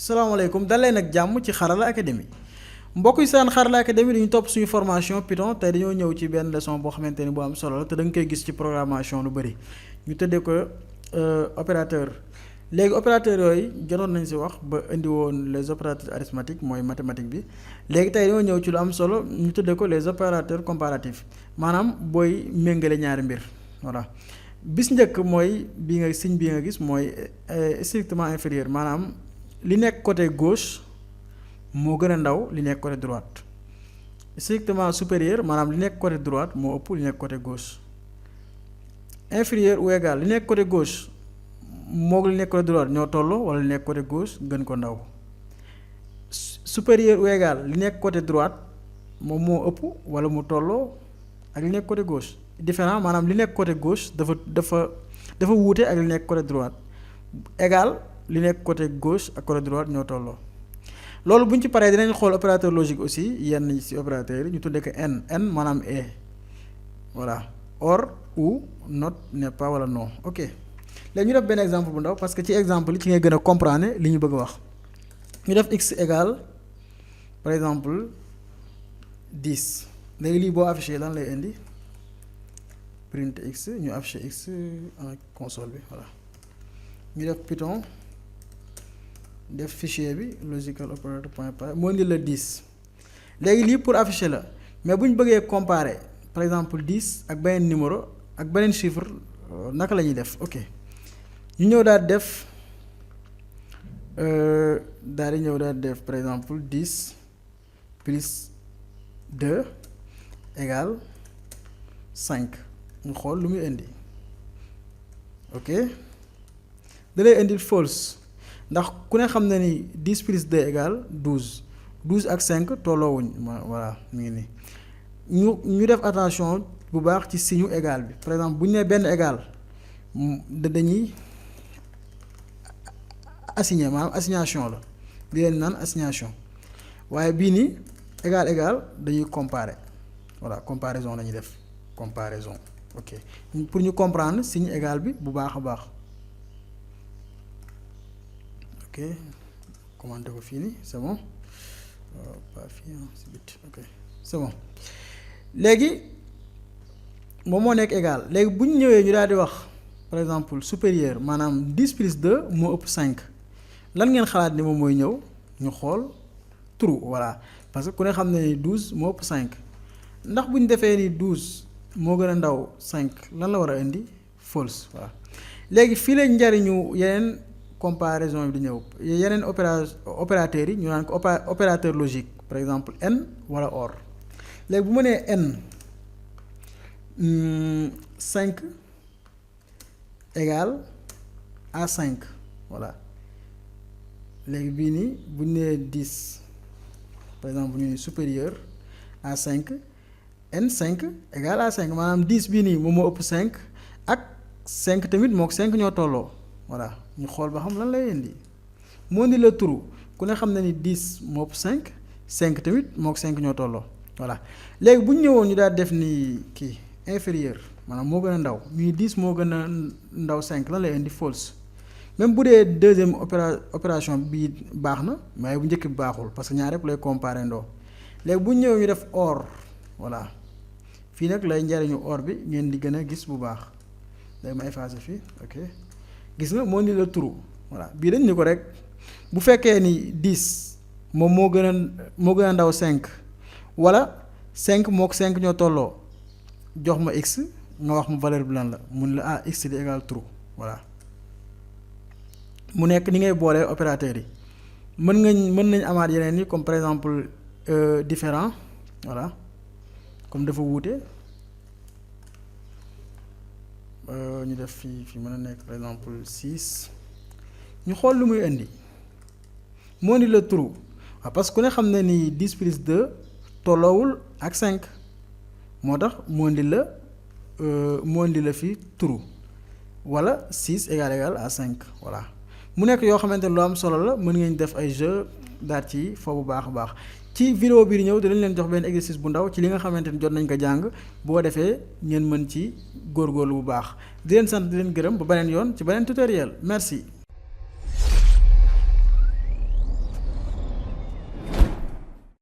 salaamaaleykum dalee nag jàmm ci Xarala Academy mbokk yi seen Xarala Academy dañu topp suñu formation Python tey dañoo ñëw ci benn leçon boo xamante ni bu am solo la te da nga koy gis ci programmation lu bëri ñu tëddee ko opérateur léegi opérateur yooyu jotoon nañ si wax ba indi woon les opérateurs arithmétiques mooy mathématique bi léegi tey dañoo ñëw ci lu am solo ñu tëddee ko les opérateurs comparatifs maanaam booy méngale ñaari mbir voilà. bis njëkk mooy bi nga signe bi nga gis mooy strictement inférieur maanaam li nekk côté gauche moo gën a ndaw li nekk côté droite strictement supérieur maanaam li nekk côté droite moo ëpp li nekk côté gauche inférieur ou égal li nekk côté gauche moog li nekk côté droite ñoo tolloo wala li nekk côté gauche gën ko ndaw supérieur ou égal li nekk côté droite moom moo ëpp wala mu tolloo ak li nekk côté gauche différent maanaam li nekk côté gauche dafa wuute ak li nekk côté droite égal li nekk côté gauche ak côté droite ñoo tolloo loolu bu ñu ci paree dinañ xool opérateur logique aussi yenn ci opérateurs yi ñu tuddee ko n maanaam et voilà or ou not n'est pas wala non ok léegi ñu def benn exemple bu ndaw parce que ci exemple yi ci ngay gën a comprendre li ñu bëgg a wax ñu def x égale par exemple 10 léegi lii boo affiché lan lay indi print x ñu affiché x en console bi voilà ñu def Python def fichier bi logical operator point py moo indi la 10 léegi lii pour afficher la mais bu ñu bëggee comparer par exemple 10 ak beneen numéro ak beneen chiffre naka la ñuy def ok ñu ñëw daal def par exemple 10 plus 2 égale 5 ñu xool lu muy indi ok da lay indil false ndax ku ne xam na ni 10 plus 2 égale 12 ak 5 tolloowuñ voilà mu ngi nii ñu def attention bu baax ci signe égal bi par exemple bu ñu nee benn égal dañuy assigner maanaam assignation la di leen naan assignation waaye bii nii égal dañuy comparer voilà comparaison la ñuy def comparaison ok pour ñu comprendre signe égal bi bu baax a baax ok commenter ko fii nii c'est bon pas fii si bit ok c'est bon léegi moom moo nekk égal léegi bu ñu ñëwee ñu daal di wax par exemple supérieur maanaam 10 plus 2 moo ëpp 5 lan ngeen xalaat ni moom mooy ñëw ñu xool true voilà parce que ku ne xam ne ni 12 moo ëpp 5 ndax bu ñu defee ni 12 moo gën a ndaw 5 lan la war a indi false voilà léegi fii la njariñu yeneen comparaison bi di ñëw yeneen opérateurs yi ñu naan ko opérateur logique par exemple n wala or léegi bu ma nee n 5 égale à 5 voilà léegi bii nii bu ñu nee 10 par exemple ñu ne supérieur à 5 n5 égale à 5 maanaam 10 bii nii moom moo ëpp 5 ak 5 tamit mook 5 ñoo tolloo voilà ñu xool ba xam lan lay indi moo indi la true ku ne xam na ni 10 moo ëpp 5 tamit mook 5 ñoo tolloo voilà léegi bu ñu ñëwoon ñu daal def ni kii inférieur maanaam moo gën a ndaw ñuy 10 moo gën a ndaw 5 lan lay indi false même bu dee deuxième opération bii baax na waaye bu njëkk bi baaxul parce que ñaar yëpp lay comparer ndoo léegi bu ñu ñëwee ñu def or voilà fii nag lay njariñu or bi ngeen di gën a gis bu baax day ma effacer fii ok gis nga moo ni la true voilà bii dañ ni ko rek bu fekkee ni 10 moom moo gën a ndaw 5 wala 5 mook 5 ñoo tolloo jox ma x nga wax ma valeur bi lan la mun la ah x di égal true voilà mu nekk ni ngay boolee opérateurs yi mën nañ amaat yeneen yi comme par exemple différent voilà comme dafa wuute ñu def fii mën a nekk par exemple 6 ñu xool lu muy indi moo ni la true waaw parce que ku ne xam ne ni 10 plus 2 tolloowul ak 5 moo tax moo indi la fii true wala 6 égal à 5 voilà mu nekk yoo xamante ne lu am solo la mën ngeen def ay jeu daal ci foofu bu baax a baax ci vidéo bii di ñëw dinañ leen jox benn exercice bu ndaw ci li nga xamante ni jot nañ ko jàng boo defee ngeen mën ci góorgóorlu bu baax di leen sant di leen gërëm ba beneen yoon ci beneen tutoriel merci